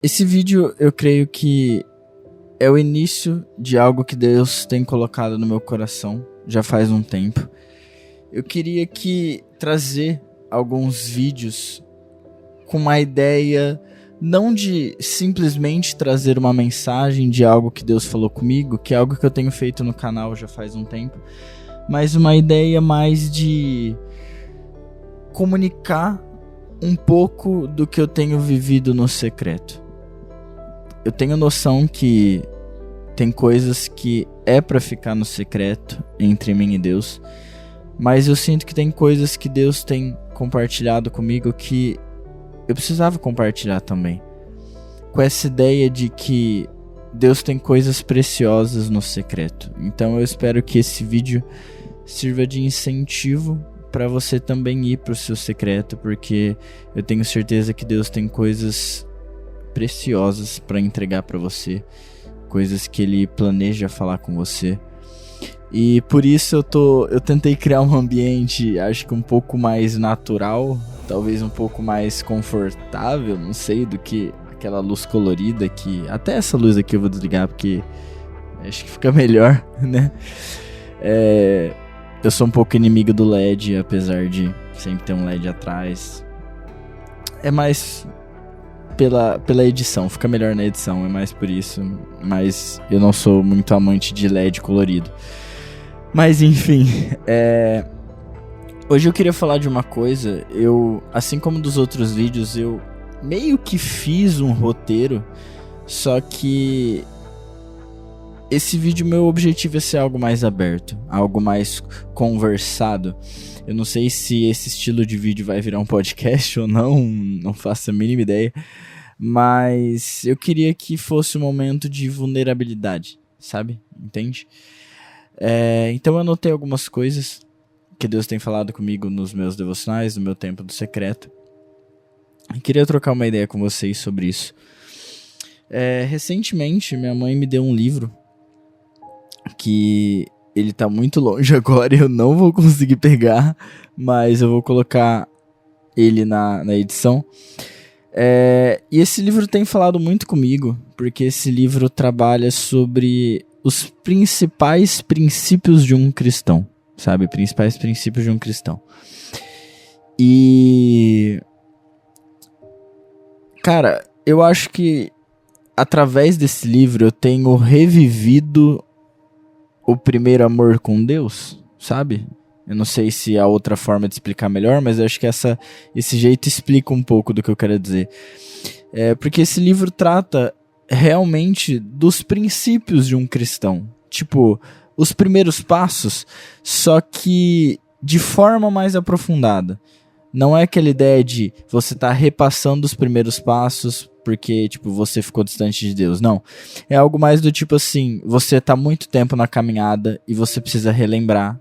Esse vídeo eu creio que é o início de algo que Deus tem colocado no meu coração já faz um tempo. Eu queria trazer alguns vídeos com uma ideia não de simplesmente trazer uma mensagem de algo que Deus falou comigo, que é algo que eu tenho feito no canal já faz um tempo, mas uma ideia mais de comunicar um pouco do que eu tenho vivido no secreto. Eu tenho noção que tem coisas que é pra ficar no secreto entre mim e Deus, mas eu sinto que tem coisas que Deus tem compartilhado comigo que eu precisava compartilhar também. Com essa ideia de que Deus tem coisas preciosas no secreto. Então eu espero que esse vídeo sirva de incentivo para você também ir pro seu secreto, porque eu tenho certeza que Deus tem coisas preciosas para entregar para você, coisas que Ele planeja falar com você. E por isso eu tentei criar um ambiente, acho que um pouco mais natural, talvez um pouco mais confortável, não sei, do que aquela luz colorida que... Até essa luz aqui eu vou desligar porque acho que fica melhor, né? Eu sou um pouco inimigo do LED, apesar de sempre ter um LED atrás. É mais pela edição, fica melhor na edição, é mais por isso. Mas eu não sou muito amante de LED colorido. Mas enfim, hoje eu queria falar de uma coisa. Assim como dos outros vídeos, eu meio que fiz um roteiro, só que esse vídeo, meu objetivo é ser algo mais aberto, algo mais conversado. Eu não sei se esse estilo de vídeo vai virar um podcast ou não faço a mínima ideia, mas eu queria que fosse um momento de vulnerabilidade, sabe? Entende? Então eu anotei algumas coisas que Deus tem falado comigo nos meus devocionais, no meu tempo do secreto. E queria trocar uma ideia com vocês sobre isso. Recentemente, minha mãe me deu um livro que ele tá muito longe agora e eu não vou conseguir pegar, mas eu vou colocar ele na edição. E esse livro tem falado muito comigo, porque esse livro trabalha sobre os principais princípios de um cristão, sabe? Principais princípios de um cristão. E... cara, eu acho que através desse livro eu tenho revivido o primeiro amor com Deus, sabe? Eu não sei se há outra forma de explicar melhor, mas eu acho que esse jeito explica um pouco do que eu quero dizer. Porque esse livro trata realmente dos princípios de um cristão. Tipo, os primeiros passos, só que de forma mais aprofundada. Não é aquela ideia de você tá repassando os primeiros passos porque, tipo, você ficou distante de Deus. Não. É algo mais do tipo assim, você tá muito tempo na caminhada e você precisa relembrar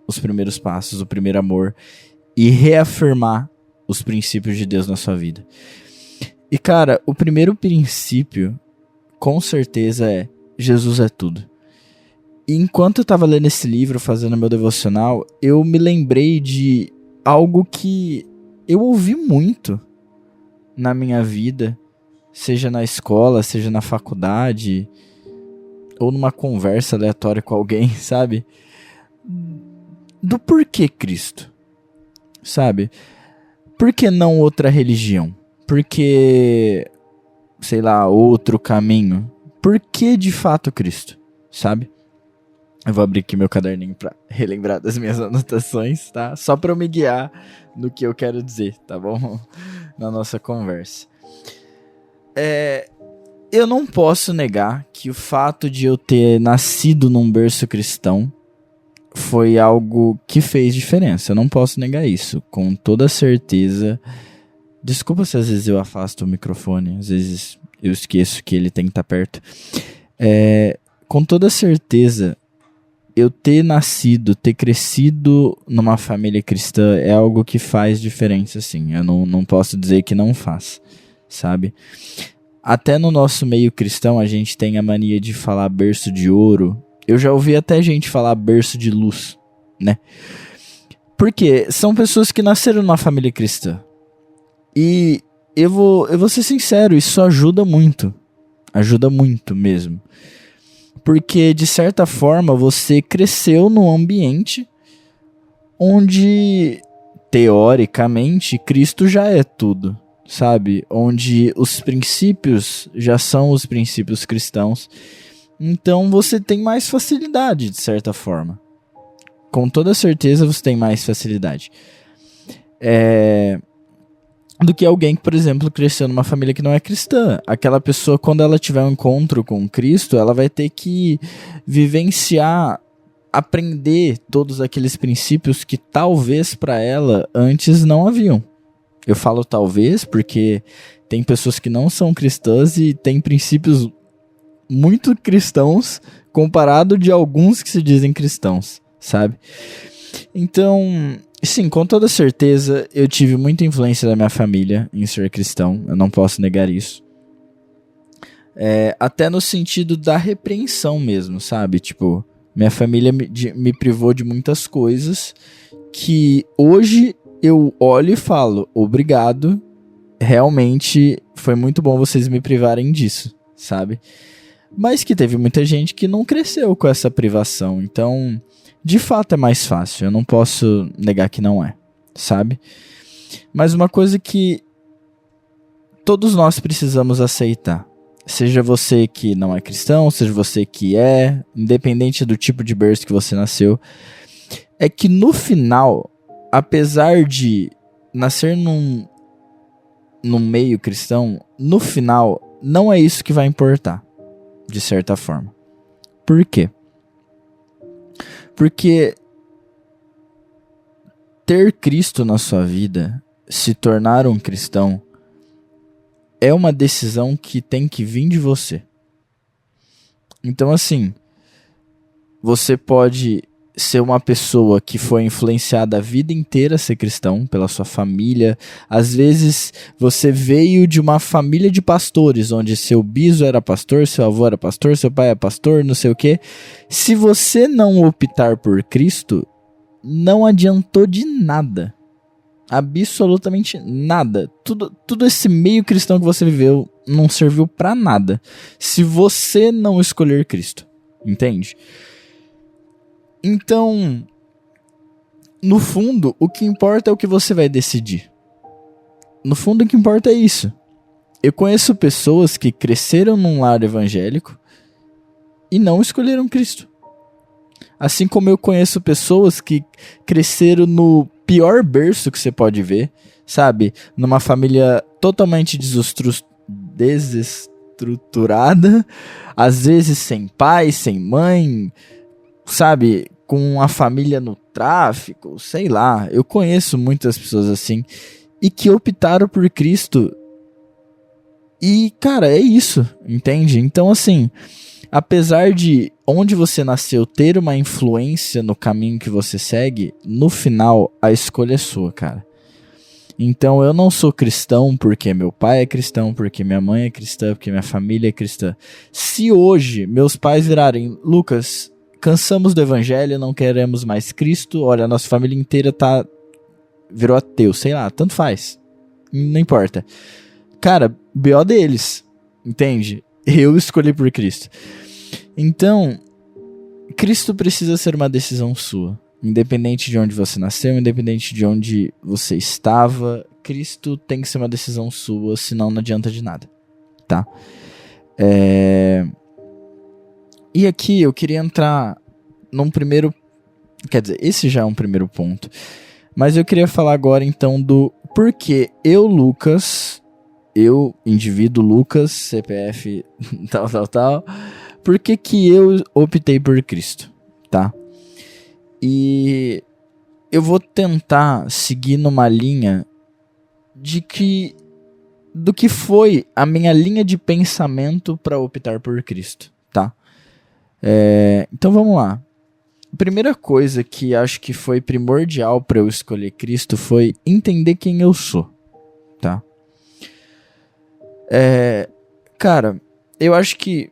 os primeiros passos, o primeiro amor, e reafirmar os princípios de Deus na sua vida. E, cara, o primeiro princípio, com certeza, é Jesus é tudo. E enquanto eu tava lendo esse livro, fazendo meu devocional, eu me lembrei de algo que eu ouvi muito na minha vida, seja na escola, seja na faculdade, ou numa conversa aleatória com alguém, sabe? Do porquê Cristo, sabe? Por que não outra religião? Por que, sei lá, outro caminho? Por que de fato Cristo, sabe? Eu vou abrir aqui meu caderninho pra relembrar das minhas anotações, tá? Só pra eu me guiar no que eu quero dizer, tá bom? Na nossa conversa. Eu não posso negar que o fato de eu ter nascido num berço cristão foi algo que fez diferença. Eu não posso negar isso, com toda certeza. Desculpa se às vezes eu afasto o microfone, às vezes eu esqueço que ele tem que estar perto. Com toda certeza, eu ter nascido, ter crescido numa família cristã é algo que faz diferença, sim. Eu não posso dizer que não faz, sabe? Até no nosso meio cristão a gente tem a mania de falar berço de ouro. Eu já ouvi até gente falar berço de luz, né? Porque são pessoas que nasceram numa família cristã. E eu vou ser sincero, isso ajuda muito. Ajuda muito mesmo. Porque, de certa forma, você cresceu num ambiente onde, teoricamente, Cristo já é tudo, sabe? Onde os princípios já são os princípios cristãos. Então, você tem mais facilidade, de certa forma. Com toda certeza, você tem mais facilidade. Do que alguém que, por exemplo, cresceu numa família que não é cristã. Aquela pessoa, quando ela tiver um encontro com Cristo, ela vai ter que vivenciar, aprender todos aqueles princípios que talvez para ela antes não haviam. Eu falo talvez porque tem pessoas que não são cristãs e têm princípios muito cristãos comparado de alguns que se dizem cristãos, sabe? Então, sim, com toda certeza eu tive muita influência da minha família em ser cristão, eu não posso negar isso. Até no sentido da repreensão mesmo, sabe? Tipo, minha família me privou de muitas coisas que hoje eu olho e falo, obrigado, realmente foi muito bom vocês me privarem disso, sabe? Mas que teve muita gente que não cresceu com essa privação, então, de fato é mais fácil, eu não posso negar que não é, sabe? Mas uma coisa que todos nós precisamos aceitar, seja você que não é cristão, seja você que é, independente do tipo de berço que você nasceu, é que no final, apesar de nascer num meio cristão, no final não é isso que vai importar, de certa forma. Por quê? Porque ter Cristo na sua vida, se tornar um cristão, é uma decisão que tem que vir de você. Então, assim, você pode ser uma pessoa que foi influenciada a vida inteira a ser cristão pela sua família. Às vezes você veio de uma família de pastores, onde seu biso era pastor, seu avô era pastor, seu pai é pastor, não sei o quê. Se você não optar por Cristo, não adiantou de nada. Absolutamente nada. Tudo esse meio cristão que você viveu não serviu pra nada, se você não escolher Cristo. Entende? Então, no fundo, o que importa é o que você vai decidir. No fundo, o que importa é isso. Eu conheço pessoas que cresceram num lar evangélico e não escolheram Cristo. Assim como eu conheço pessoas que cresceram no pior berço que você pode ver, sabe? Numa família totalmente desestruturada, às vezes sem pai, sem mãe, sabe? Com a família no tráfico, sei lá. Eu conheço muitas pessoas assim e que optaram por Cristo. E, cara, é isso, entende? Então, assim, apesar de onde você nasceu ter uma influência no caminho que você segue, no final a escolha é sua, cara. Então eu não sou cristão porque meu pai é cristão, porque minha mãe é cristã, porque minha família é cristã. Se hoje meus pais virarem, Lucas, cansamos do evangelho, não queremos mais Cristo, olha, a nossa família inteira virou ateu, sei lá, tanto faz. Não importa. Cara, BO deles, entende? Eu escolhi por Cristo. Então, Cristo precisa ser uma decisão sua. Independente de onde você nasceu, independente de onde você estava, Cristo tem que ser uma decisão sua, senão não adianta de nada, tá? E aqui eu queria entrar num primeiro... Quer dizer, esse já é um primeiro ponto. Mas eu queria falar agora então do porquê eu, Lucas... Eu, indivíduo Lucas, CPF, tal. Por que eu optei por Cristo, tá? E eu vou tentar seguir numa linha do que foi a minha linha de pensamento para optar por Cristo, tá? Então vamos lá. A primeira coisa que acho que foi primordial para eu escolher Cristo foi entender quem eu sou, tá? Cara, eu acho que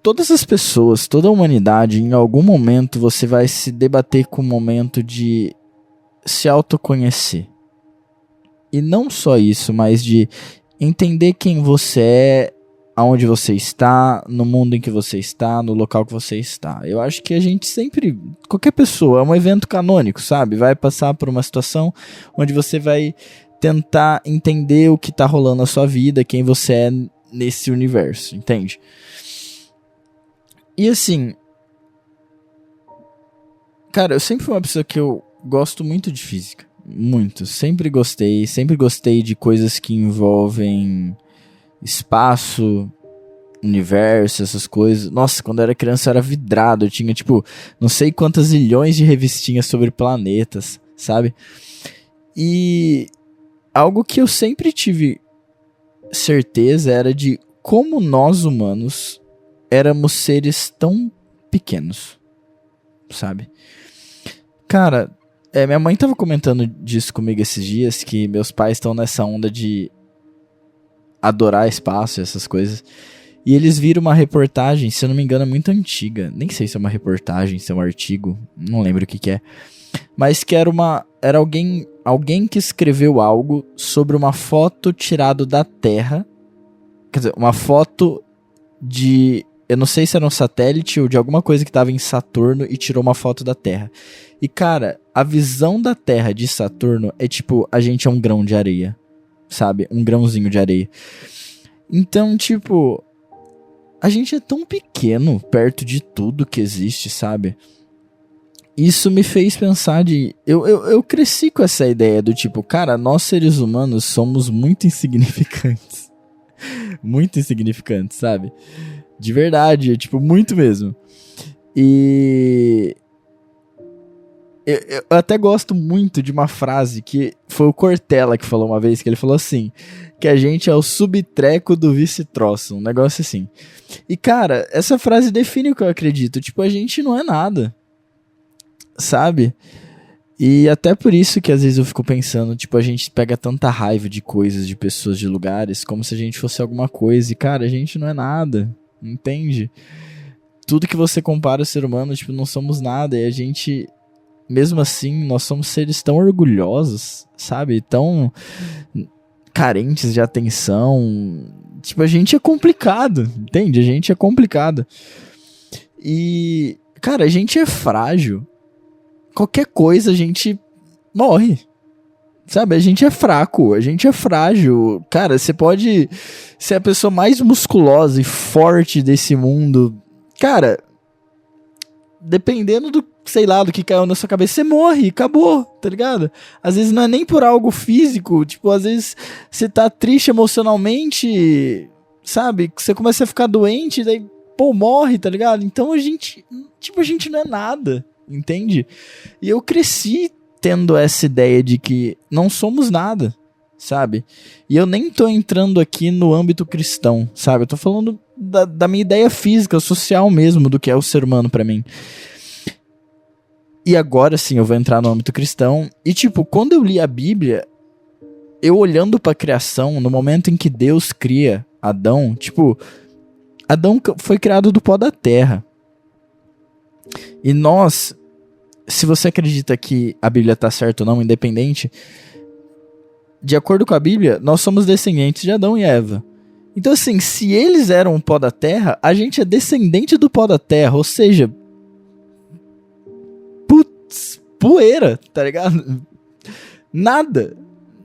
todas as pessoas, toda a humanidade, em algum momento você vai se debater com o momento de se autoconhecer. E não só isso, mas de entender quem você é, aonde você está, no mundo em que você está, no local que você está. Eu acho que a gente sempre, qualquer pessoa, é um evento canônico, sabe? Vai passar por uma situação onde você vai tentar entender o que tá rolando na sua vida, quem você é nesse universo, entende? E assim, cara, eu sempre fui uma pessoa que eu gosto muito de física. Muito. Sempre gostei de coisas que envolvem espaço, universo, essas coisas. Nossa, quando eu era criança eu era vidrado. Eu tinha, tipo, não sei quantas zilhões de revistinhas sobre planetas, sabe? E algo que eu sempre tive certeza era de como nós humanos éramos seres tão pequenos, sabe? Cara, minha mãe tava comentando disso comigo esses dias, que meus pais estão nessa onda de adorar espaço e essas coisas. E eles viram uma reportagem, se eu não me engano é muito antiga, nem sei se é uma reportagem, se é um artigo, não lembro o que é. Mas que era alguém que escreveu algo sobre uma foto tirada da Terra. Quer dizer, uma foto de... Eu não sei se era um satélite ou de alguma coisa que estava em Saturno e tirou uma foto da Terra. E cara, a visão da Terra de Saturno é tipo, a gente é um grão de areia, sabe? Um grãozinho de areia. Então, tipo, a gente é tão pequeno perto de tudo que existe, sabe? Isso me fez pensar de... Eu cresci com essa ideia do tipo, cara, nós seres humanos somos muito insignificantes. Muito insignificantes, sabe? De verdade, tipo, muito mesmo. E... Eu até gosto muito de uma frase que foi o Cortella que falou uma vez, que ele falou assim, que a gente é o subtreco do vice-troço, um negócio assim. E cara, essa frase define o que eu acredito, tipo, a gente não é nada, sabe? E até por isso que às vezes eu fico pensando, tipo, a gente pega tanta raiva de coisas, de pessoas, de lugares, como se a gente fosse alguma coisa, e cara, a gente não é nada, entende? Tudo que você compara o ser humano, tipo, não somos nada, e a gente... Mesmo assim, nós somos seres tão orgulhosos, sabe? Tão carentes de atenção. Tipo, a gente é complicado, entende? A gente é complicado. E, cara, a gente é frágil. Qualquer coisa a gente morre. Sabe? A gente é fraco, a gente é frágil. Cara, você pode ser a pessoa mais musculosa e forte desse mundo. Cara, dependendo do, sei lá, do que caiu na sua cabeça, você morre, acabou, tá ligado? Às vezes não é nem por algo físico, tipo, às vezes você tá triste emocionalmente, sabe? Você começa a ficar doente, daí, pô, morre, tá ligado? Então a gente não é nada, entende? E eu cresci tendo essa ideia de que não somos nada, sabe? E eu nem tô entrando aqui no âmbito cristão, sabe? Eu tô falando da minha ideia física, social mesmo, do que é o ser humano pra mim. E agora sim, eu vou entrar no âmbito cristão. E tipo, quando eu li a Bíblia, eu olhando pra criação, no momento em que Deus cria Adão, tipo, Adão foi criado do pó da terra. E nós, se você acredita que a Bíblia tá certa ou não, independente, de acordo com a Bíblia, nós somos descendentes de Adão e Eva. Então assim, se eles eram o pó da terra, a gente é descendente do pó da terra, ou seja, putz, poeira, tá ligado? Nada,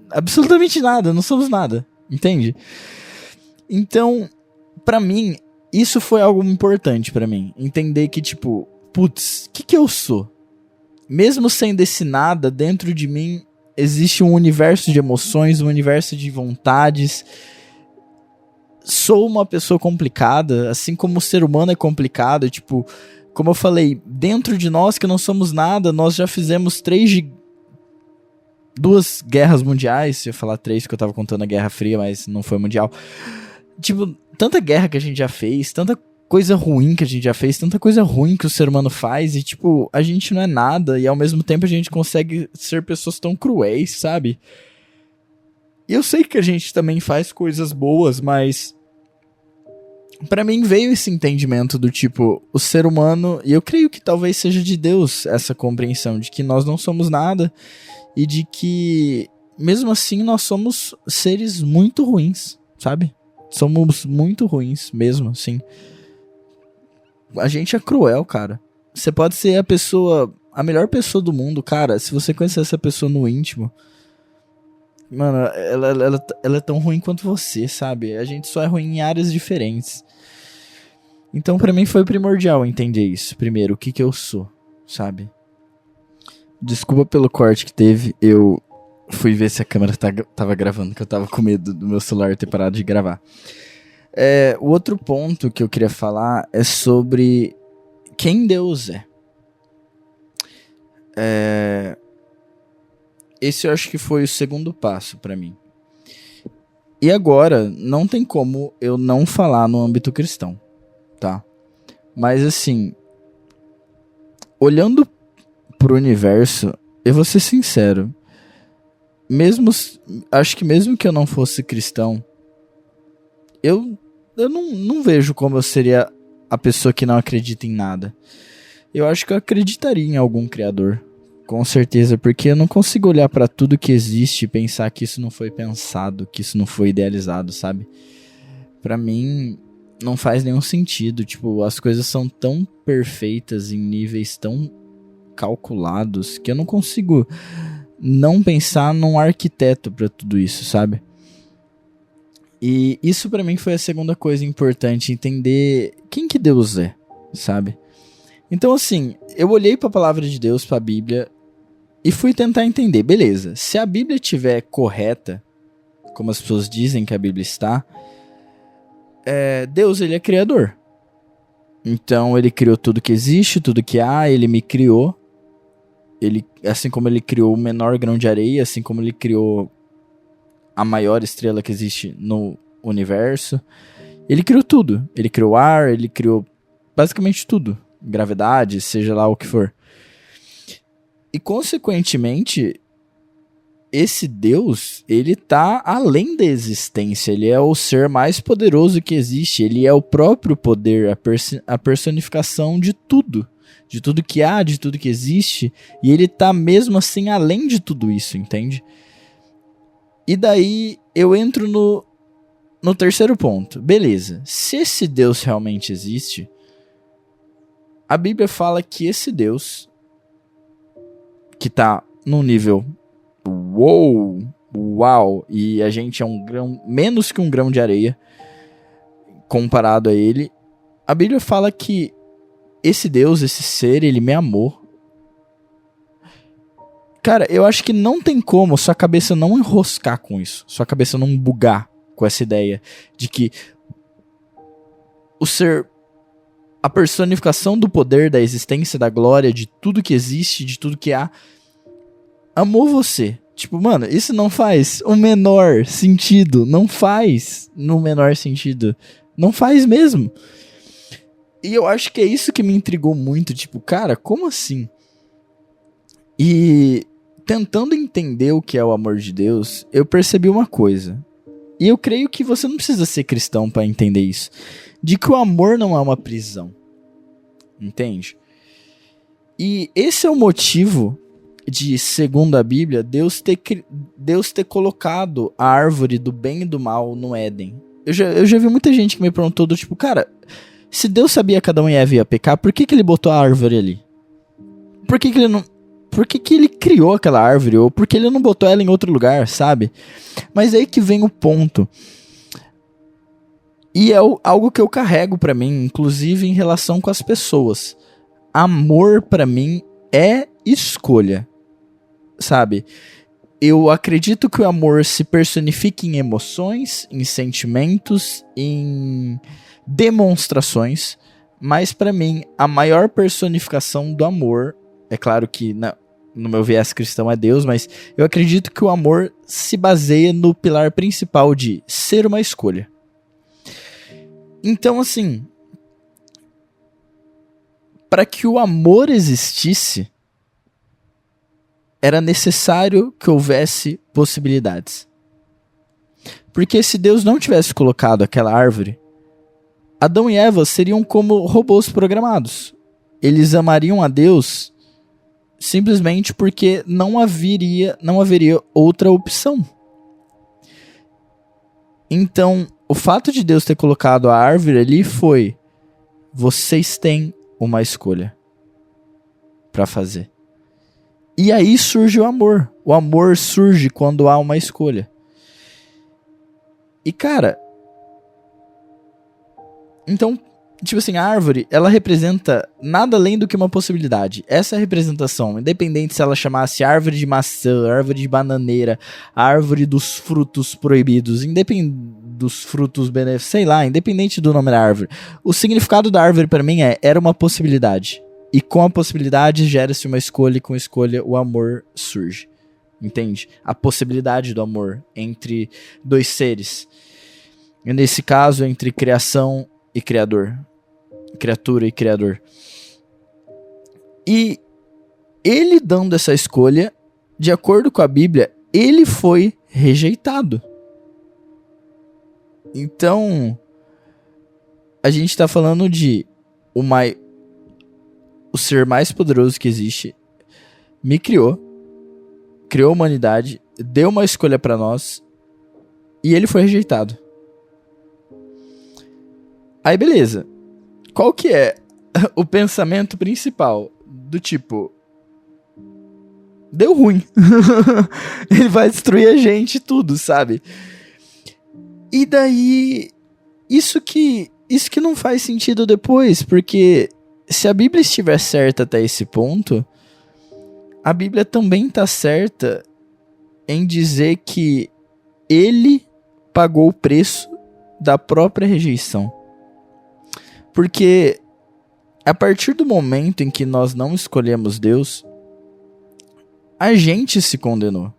absolutamente nada, não somos nada, entende? Então, pra mim, isso foi algo importante pra mim, entender que tipo, putz, o que eu sou? Mesmo sendo esse nada, dentro de mim existe um universo de emoções, um universo de vontades. Sou uma pessoa complicada, assim como o ser humano é complicado, tipo, como eu falei, dentro de nós que não somos nada, nós já fizemos 2 guerras mundiais, se eu falar 3 porque eu tava contando a Guerra Fria, mas não foi mundial. Tipo, tanta guerra que a gente já fez, tanta coisa ruim que a gente já fez, tanta coisa ruim que o ser humano faz, e tipo, a gente não é nada, e ao mesmo tempo a gente consegue ser pessoas tão cruéis, sabe? E eu sei que a gente também faz coisas boas, mas pra mim veio esse entendimento do tipo, o ser humano, e eu creio que talvez seja de Deus essa compreensão de que nós não somos nada e de que mesmo assim nós somos seres muito ruins, sabe? Somos muito ruins mesmo, assim. A gente é cruel, cara. Você pode ser a melhor pessoa do mundo, cara. Se você conhecer essa pessoa no íntimo, mano, ela é tão ruim quanto você, sabe? A gente só é ruim em áreas diferentes. Então, pra mim foi primordial entender isso. Primeiro, o que eu sou, sabe? Desculpa pelo corte que teve. Eu fui ver se a câmera tava gravando, que eu tava com medo do meu celular ter parado de gravar. O outro ponto que eu queria falar é sobre quem Deus é. Esse eu acho que foi o segundo passo pra mim. E agora, não tem como eu não falar no âmbito cristão, tá? Mas assim, olhando pro universo, eu vou ser sincero, acho que mesmo que eu não fosse cristão, eu não vejo como eu seria a pessoa que não acredita em nada. Eu acho que eu acreditaria em algum criador, com certeza, porque eu não consigo olhar pra tudo que existe e pensar que isso não foi pensado, que isso não foi idealizado, sabe? Pra mim, não faz nenhum sentido. Tipo, as coisas são tão perfeitas em níveis tão calculados que eu não consigo não pensar num arquiteto pra tudo isso, sabe? E isso pra mim foi a segunda coisa importante, entender quem que Deus é, sabe? Então assim, eu olhei pra palavra de Deus, pra Bíblia, e fui tentar entender, beleza, se a Bíblia estiver correta, como as pessoas dizem que a Bíblia está, Deus, ele é criador. Então ele criou tudo que existe, tudo que há, ele me criou. Assim como ele criou o menor grão de areia, assim como ele criou a maior estrela que existe no universo. Ele criou tudo. Ele criou ar, ele criou basicamente tudo. Gravidade, seja lá o que for. E consequentemente, esse Deus, ele tá além da existência. Ele é o ser mais poderoso que existe. Ele é o próprio poder, a personificação de tudo. De tudo que há, de tudo que existe. E ele tá mesmo assim além de tudo isso, entende? E daí eu entro no terceiro ponto. Beleza, se esse Deus realmente existe, a Bíblia fala que esse Deus, que tá num nível uau, e a gente é menos que um grão de areia comparado a ele, a Bíblia fala que esse Deus, esse ser, ele me amou. Cara, eu acho que não tem como sua cabeça não enroscar com isso. Sua cabeça não bugar com essa ideia de que o ser, a personificação do poder, da existência, da glória, de tudo que existe, de tudo que há, amou você. Tipo, mano, isso não faz o menor sentido. Não faz no menor sentido. Não faz mesmo. E eu acho que é isso que me intrigou muito. Tipo, cara, como assim? E tentando entender o que é o amor de Deus, eu percebi uma coisa. E eu creio que você não precisa ser cristão para entender isso. De que o amor não é uma prisão. Entende? E esse é o motivo de, segundo a Bíblia, Deus ter colocado a árvore do bem e do mal no Éden. Eu já vi muita gente que me perguntou do tipo, cara, se Deus sabia que Adão e Eva ia pecar, por que ele botou a árvore ali? Por que ele não... Por que ele criou aquela árvore? Ou por que ele não botou ela em outro lugar, sabe? Mas é aí que vem o ponto. E é algo que eu carrego pra mim, inclusive em relação com as pessoas. Amor pra mim é escolha, sabe? Eu acredito que o amor se personifique em emoções, em sentimentos, em demonstrações. Mas pra mim, a maior personificação do amor, é claro que no meu viés cristão é Deus, mas eu acredito que o amor se baseia no pilar principal de ser uma escolha. Então, assim, para que o amor existisse, era necessário que houvesse possibilidades. Porque se Deus não tivesse colocado aquela árvore, Adão e Eva seriam como robôs programados. Eles amariam a Deus simplesmente porque não haveria outra opção. Então, o fato de Deus ter colocado a árvore ali foi: vocês têm uma escolha para fazer. E aí surge o amor. O amor surge quando há uma escolha. E cara, então, tipo assim, a árvore, ela representa nada além do que uma possibilidade. Essa é a representação, independente se ela chamasse árvore de maçã, árvore de bananeira, árvore dos frutos proibidos, independente dos frutos benéficos, sei lá, independente do nome da árvore. O significado da árvore para mim era uma possibilidade. E com a possibilidade gera-se uma escolha, e com a escolha o amor surge. Entende? A possibilidade do amor entre dois seres. E nesse caso, entre criação e criador. Criatura e criador. E ele dando essa escolha, de acordo com a Bíblia, ele foi rejeitado. Então, a gente está falando de o ser mais poderoso que existe me criou a humanidade, deu uma escolha para nós e ele foi rejeitado. Aí beleza, qual que é o pensamento principal? Do tipo, deu ruim. Ele vai destruir a gente tudo, sabe? E daí, isso que não faz sentido depois, porque se a Bíblia estiver certa até esse ponto, a Bíblia também está certa em dizer que ele pagou o preço da própria rejeição. Porque a partir do momento em que nós não escolhemos Deus, a gente se condenou.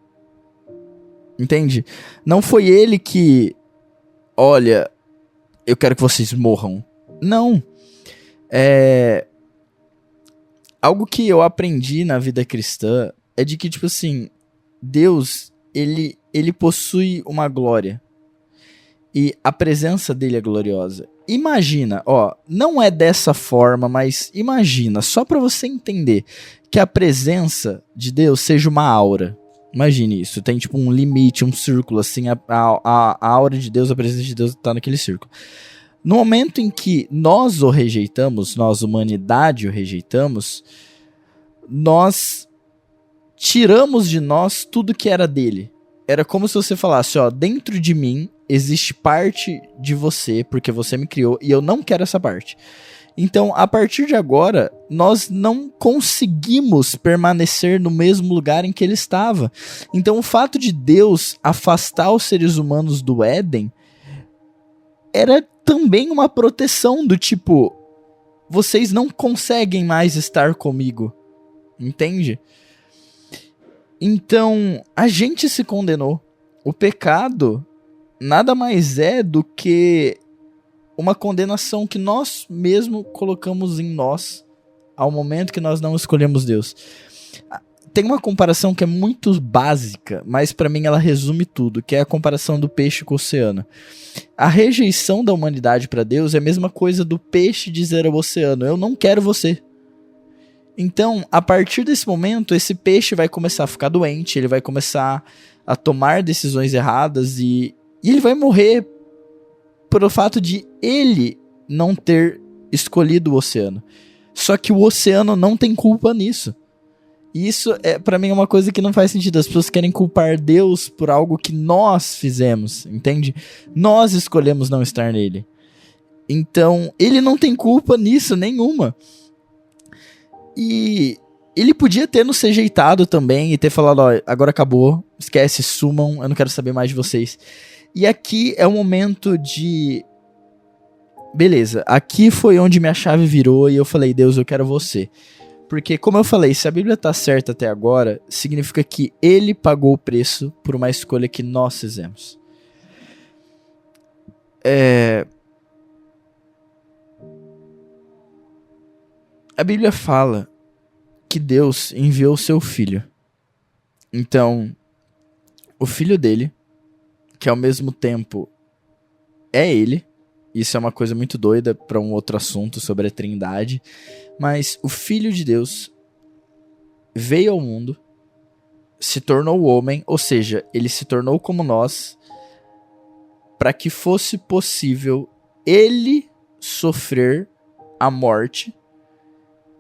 Entende? Não foi ele que, olha, eu quero que vocês morram. Não. Algo que eu aprendi na vida cristã é de que, tipo assim, Deus, ele possui uma glória. E a presença dele é gloriosa. Imagina, não é dessa forma, mas imagina, só para você entender, que a presença de Deus seja uma aura. Imagine isso, tem tipo um limite, um círculo, assim, a aura de Deus, a presença de Deus tá naquele círculo. No momento em que nós o rejeitamos, nós, humanidade, o rejeitamos, nós tiramos de nós tudo que era dele. Era como se você falasse, dentro de mim existe parte de você, porque você me criou, e eu não quero essa parte. Então, a partir de agora, nós não conseguimos permanecer no mesmo lugar em que ele estava. Então, o fato de Deus afastar os seres humanos do Éden era também uma proteção do tipo, vocês não conseguem mais estar comigo. Entende? Então, a gente se condenou. O pecado nada mais é do que uma condenação que nós mesmos colocamos em nós ao momento que nós não escolhemos Deus. Tem uma comparação que é muito básica, mas pra mim ela resume tudo, que é a comparação do peixe com o oceano. A rejeição da humanidade pra Deus é a mesma coisa do peixe dizer ao oceano, eu não quero você. Então, a partir desse momento, esse peixe vai começar a ficar doente, ele vai começar a tomar decisões erradas e ele vai morrer pelo fato de ele não ter escolhido o oceano. Só que o oceano não tem culpa nisso. E isso, pra mim, é uma coisa que não faz sentido. As pessoas querem culpar Deus por algo que nós fizemos, entende? Nós escolhemos não estar nele. Então, ele não tem culpa nisso nenhuma. E ele podia ter nos rejeitado também e ter falado, agora acabou, esquece, sumam, eu não quero saber mais de vocês. E aqui é o momento de... Beleza, aqui foi onde minha chave virou e eu falei, Deus, eu quero você. Porque, como eu falei, se a Bíblia tá certa até agora, significa que ele pagou o preço por uma escolha que nós fizemos. A Bíblia fala que Deus enviou o seu filho. Então, o filho dele, que ao mesmo tempo é ele, isso é uma coisa muito doida para um outro assunto sobre a Trindade, mas o filho de Deus veio ao mundo, se tornou homem, ou seja, ele se tornou como nós, para que fosse possível ele sofrer a morte,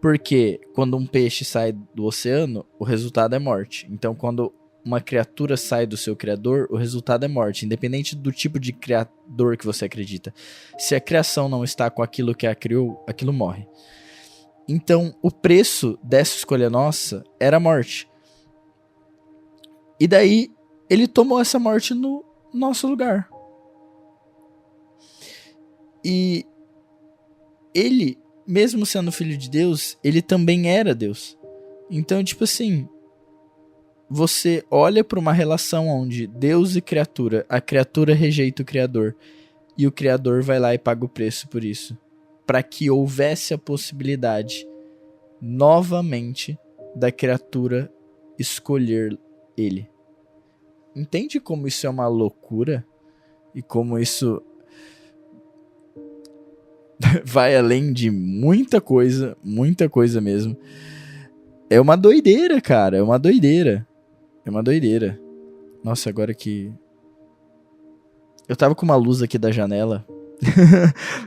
porque quando um peixe sai do oceano, o resultado é morte. Então, quando uma criatura sai do seu criador, o resultado é morte, independente do tipo de criador que você acredita. Se a criação não está com aquilo que a criou, aquilo morre. Então, o preço dessa escolha nossa era a morte. E daí, ele tomou essa morte no nosso lugar. E ele, mesmo sendo filho de Deus, ele também era Deus. Então, tipo assim, você olha para uma relação onde Deus e criatura, a criatura rejeita o Criador, e o Criador vai lá e paga o preço por isso, para que houvesse a possibilidade, novamente, da criatura escolher ele. Entende como isso é uma loucura? E como isso vai além de muita coisa mesmo. É uma doideira, cara, é uma doideira. Nossa, agora que... Eu tava com uma luz aqui da janela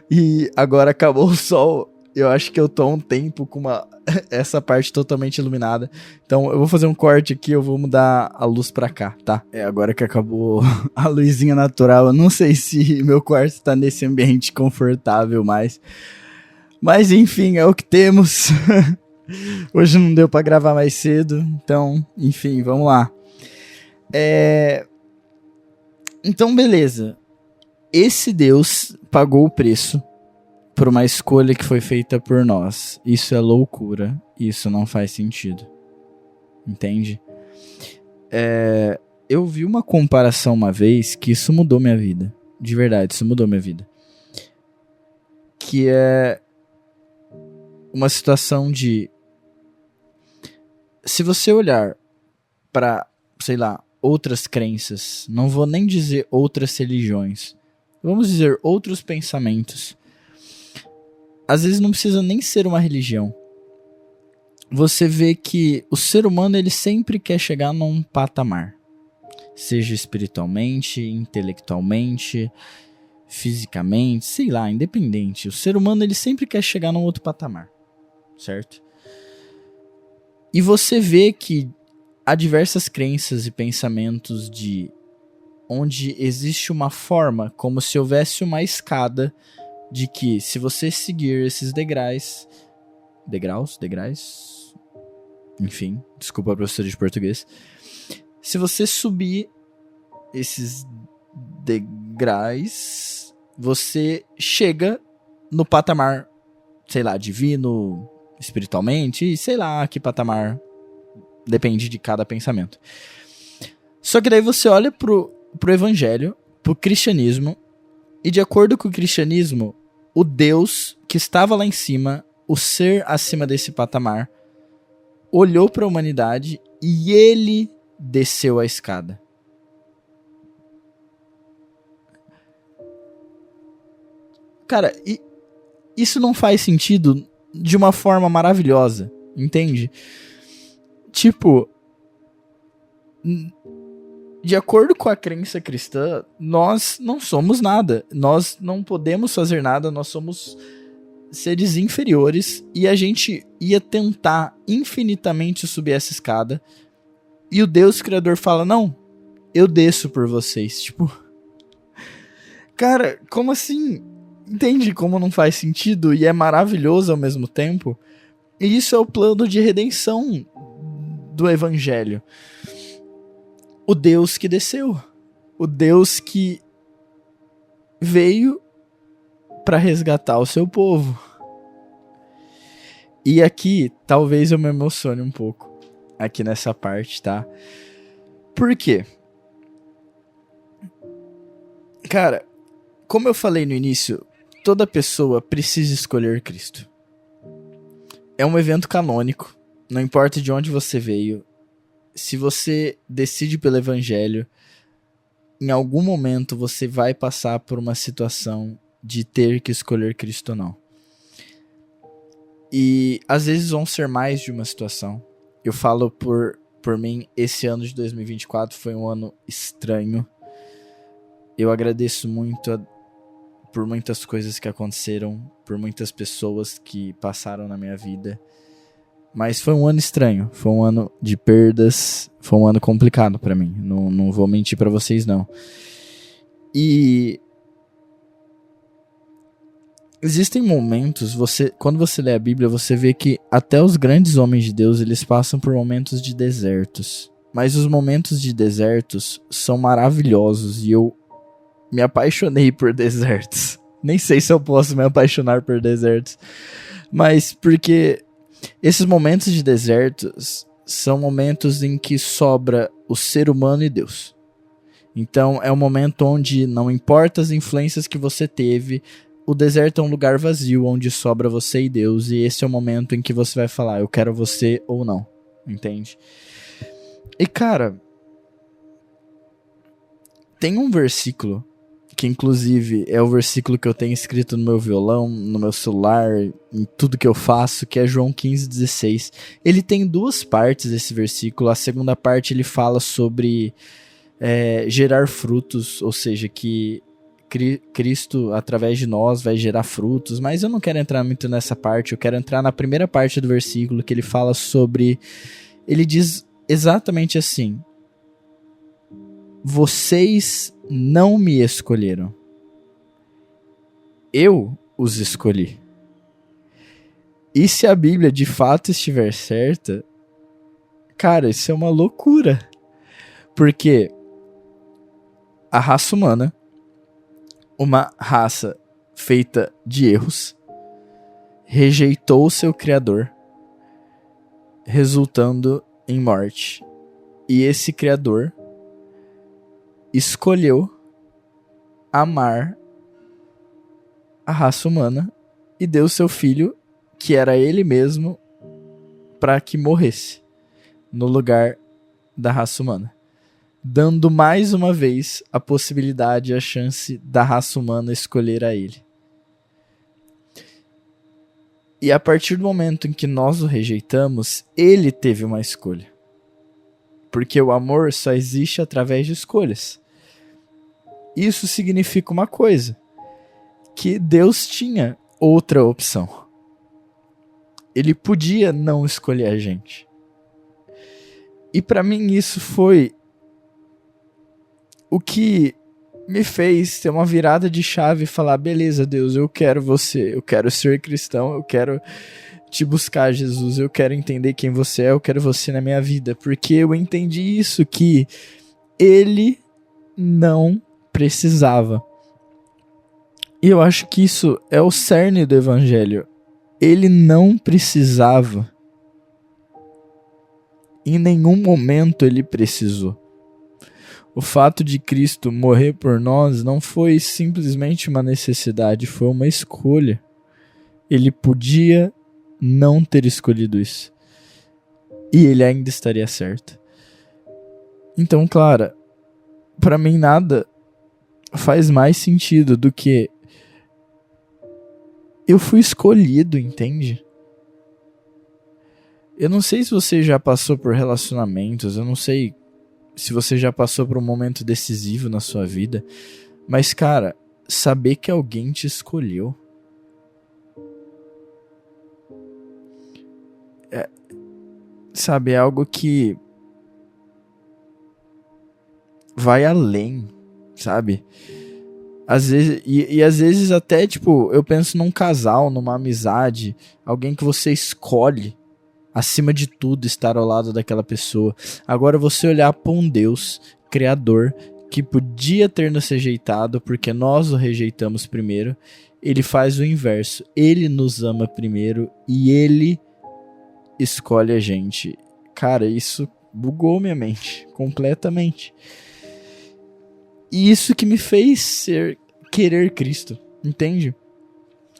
e agora acabou o sol. Eu acho que eu tô há um tempo com essa parte totalmente iluminada. Então eu vou fazer um corte aqui, eu vou mudar a luz pra cá, tá? Agora que acabou a luzinha natural, eu não sei se meu quarto tá nesse ambiente confortável mais. Mas enfim, é o que temos. Hoje não deu pra gravar mais cedo, então, enfim, vamos lá. Então, beleza. Esse Deus pagou o preço por uma escolha que foi feita por nós. Isso é loucura. Isso não faz sentido. Entende? Eu vi uma comparação uma vez que isso mudou minha vida. De verdade, isso mudou minha vida. Que é uma situação de... Se você olhar para, sei lá, outras crenças, não vou nem dizer outras religiões, vamos dizer outros pensamentos. Às vezes não precisa nem ser uma religião. Você vê que o ser humano ele sempre quer chegar num patamar. Seja espiritualmente, intelectualmente, fisicamente, sei lá, independente. O ser humano ele sempre quer chegar num outro patamar. Certo? E você vê que há diversas crenças e pensamentos onde existe uma forma, como se houvesse uma escada, de que se você seguir esses degraus, enfim, desculpa a professora de português, se você subir esses degraus, você chega no patamar, sei lá, divino, espiritualmente, sei lá que patamar, depende de cada pensamento. Só que daí você olha pro evangelho, pro cristianismo, e de acordo com o cristianismo, o Deus que estava lá em cima, o ser acima desse patamar, olhou para a humanidade e ele desceu a escada. Cara, isso não faz sentido de uma forma maravilhosa, entende? Tipo, de acordo com a crença cristã, nós não somos nada. Nós não podemos fazer nada, nós somos seres inferiores e a gente ia tentar infinitamente subir essa escada e o Deus Criador fala, não, eu desço por vocês. Tipo, cara, como assim? Entende como não faz sentido e é maravilhoso ao mesmo tempo? E isso é o plano de redenção do evangelho. O Deus que desceu. O Deus que veio para resgatar o seu povo. E aqui, talvez eu me emocione um pouco. Aqui nessa parte, tá? Por quê? Cara, como eu falei no início, toda pessoa precisa escolher Cristo. É um evento canônico. Não importa de onde você veio. Se você decide pelo evangelho, em algum momento você vai passar por uma situação de ter que escolher Cristo ou não. E às vezes vão ser mais de uma situação. Eu falo por mim, esse ano de 2024 foi um ano estranho. Eu agradeço muito por muitas coisas que aconteceram, por muitas pessoas que passaram na minha vida. Mas foi um ano estranho, foi um ano de perdas, foi um ano complicado pra mim. Não vou mentir pra vocês, não. E existem momentos, quando você lê a Bíblia, você vê que até os grandes homens de Deus, eles passam por momentos de desertos. Mas os momentos de desertos são maravilhosos e eu me apaixonei por desertos. Nem sei se eu posso me apaixonar por desertos. Mas porque esses momentos de desertos são momentos em que sobra o ser humano e Deus. Então é um momento onde não importa as influências que você teve, o deserto é um lugar vazio onde sobra você e Deus. E esse é o momento em que você vai falar, eu quero você ou não. Entende? E cara, tem um versículo que inclusive é o versículo que eu tenho escrito no meu violão, no meu celular, em tudo que eu faço, que é João 15,16. Ele tem duas partes, esse versículo. A segunda parte ele fala sobre gerar frutos, ou seja, que Cristo, através de nós, vai gerar frutos. Mas eu não quero entrar muito nessa parte, eu quero entrar na primeira parte do versículo, que ele fala sobre... Ele diz exatamente assim: vocês não me escolheram, eu os escolhi. E se a Bíblia de fato estiver certa, cara, isso é uma loucura. Porque a raça humana, uma raça feita de erros, rejeitou o seu Criador, resultando em morte. E esse Criador escolheu amar a raça humana e deu seu filho, que era ele mesmo, para que morresse no lugar da raça humana, dando mais uma vez a possibilidade, a chance da raça humana escolher a ele. E a partir do momento em que nós o rejeitamos, ele teve uma escolha. Porque o amor só existe através de escolhas. Isso significa uma coisa: que Deus tinha outra opção. Ele podia não escolher a gente. E para mim isso foi o que me fez ter uma virada de chave e falar: beleza, Deus, eu quero você, eu quero ser cristão, eu quero te buscar, Jesus, eu quero entender quem você é, eu quero você na minha vida. Porque eu entendi isso, que ele não precisava. E eu acho que isso é o cerne do evangelho. Ele não precisava. Em nenhum momento ele precisou. O fato de Cristo morrer por nós não foi simplesmente uma necessidade, foi uma escolha. Ele podia não ter escolhido isso. E ele ainda estaria certo. Então, claro, para mim nada faz mais sentido do que eu fui escolhido, entende? Eu não sei se você já passou por relacionamentos, eu não sei se você já passou por um momento decisivo na sua vida, mas, cara, saber que alguém te escolheu é algo que vai além, sabe? Às vezes, e às vezes até, tipo, eu penso num casal, numa amizade, alguém que você escolhe acima de tudo estar ao lado daquela pessoa. Agora você olhar para um Deus criador que podia ter nos rejeitado porque nós o rejeitamos primeiro, ele faz o inverso. Ele nos ama primeiro e ele escolhe a gente. Cara, isso bugou minha mente completamente. E isso que me fez querer Cristo, entende?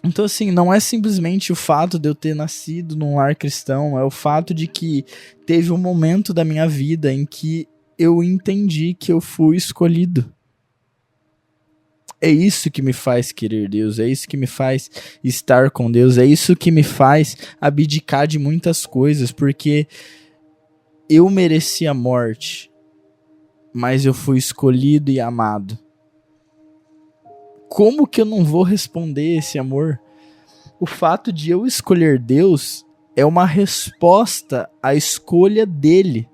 Então, assim, não é simplesmente o fato de eu ter nascido num lar cristão, é o fato de que teve um momento da minha vida em que eu entendi que eu fui escolhido. É isso que me faz querer Deus, é isso que me faz estar com Deus, é isso que me faz abdicar de muitas coisas, porque eu mereci a morte, mas eu fui escolhido e amado. Como que eu não vou responder esse amor? O fato de eu escolher Deus é uma resposta à escolha dele.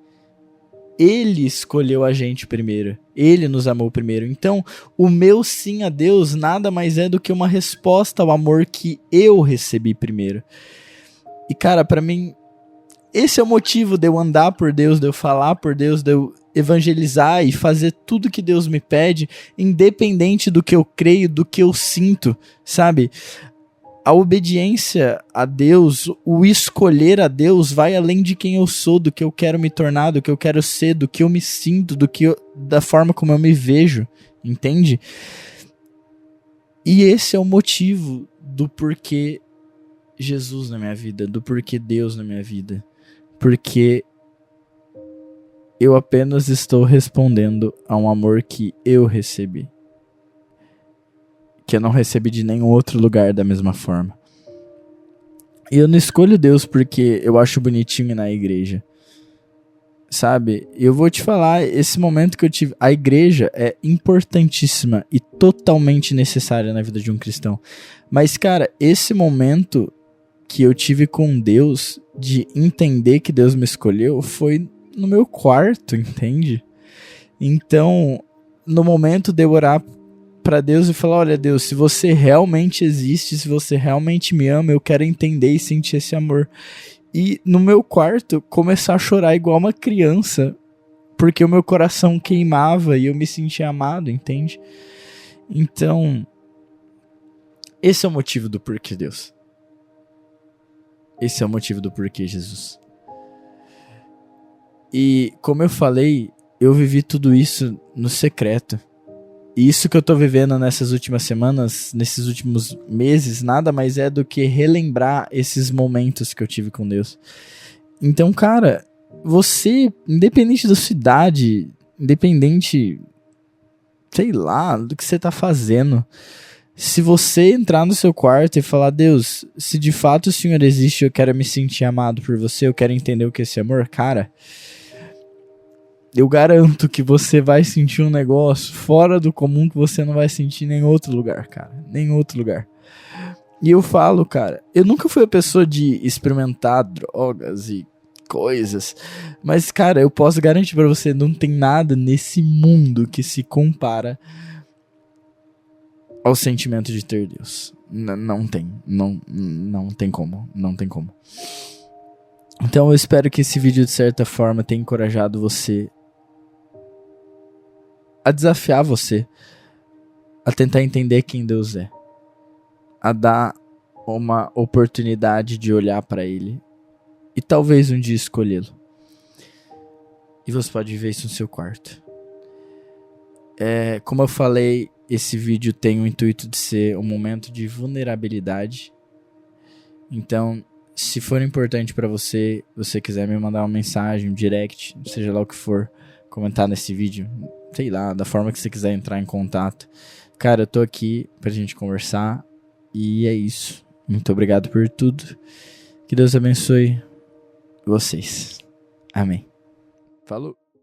Ele escolheu a gente primeiro. Ele nos amou primeiro. Então, o meu sim a Deus nada mais é do que uma resposta ao amor que eu recebi primeiro. E, cara, pra mim, esse é o motivo de eu andar por Deus, de eu falar por Deus, de eu evangelizar e fazer tudo que Deus me pede, independente do que eu creio, do que eu sinto, sabe? A obediência a Deus, o escolher a Deus vai além de quem eu sou, do que eu quero me tornar, do que eu quero ser, do que eu me sinto, da forma como eu me vejo, entende? E esse é o motivo do porquê Jesus na minha vida, do porquê Deus na minha vida. Porque eu apenas estou respondendo a um amor que eu recebi. Que eu não recebi de nenhum outro lugar da mesma forma. E eu não escolho Deus porque eu acho bonitinho ir na igreja. Sabe? Eu vou te falar, esse momento que eu tive... A igreja é importantíssima e totalmente necessária na vida de um cristão. Mas, cara, esse momento que eu tive com Deus, de entender que Deus me escolheu, foi no meu quarto, entende? Então, no momento de eu orar pra Deus e falar, olha Deus, se você realmente existe, se você realmente me ama, eu quero entender e sentir esse amor. E no meu quarto, começar a chorar igual uma criança, porque o meu coração queimava e eu me sentia amado, entende? Então, esse é o motivo do porquê Deus. Esse é o motivo do porquê Jesus. E como eu falei, eu vivi tudo isso no secreto. E isso que eu tô vivendo nessas últimas semanas, nesses últimos meses, nada mais é do que relembrar esses momentos que eu tive com Deus. Então, cara, você, independente da sua idade, independente, sei lá, do que você tá fazendo, se você entrar no seu quarto e falar, Deus, se de fato o Senhor existe, eu quero me sentir amado por você, eu quero entender o que é esse amor, cara, eu garanto que você vai sentir um negócio fora do comum que você não vai sentir em nenhum outro lugar, cara. Nenhum outro lugar. E eu falo, cara, eu nunca fui a pessoa de experimentar drogas e coisas. Mas, cara, eu posso garantir pra você, não tem nada nesse mundo que se compara ao sentimento de ter Deus. Não tem. Não tem como. Não tem como. Então eu espero que esse vídeo, de certa forma, tenha encorajado você a desafiar você a tentar entender quem Deus é, a dar uma oportunidade de olhar para Ele e talvez um dia escolhê-lo. E você pode ver isso no seu quarto. Como eu falei, esse vídeo tem o intuito de ser um momento de vulnerabilidade. Então, se for importante para você, você quiser me mandar uma mensagem, um direct, seja lá o que for, comentar nesse vídeo, sei lá, da forma que você quiser entrar em contato. Cara, eu tô aqui pra gente conversar e é isso. Muito obrigado por tudo. Que Deus abençoe vocês. Amém. Falou.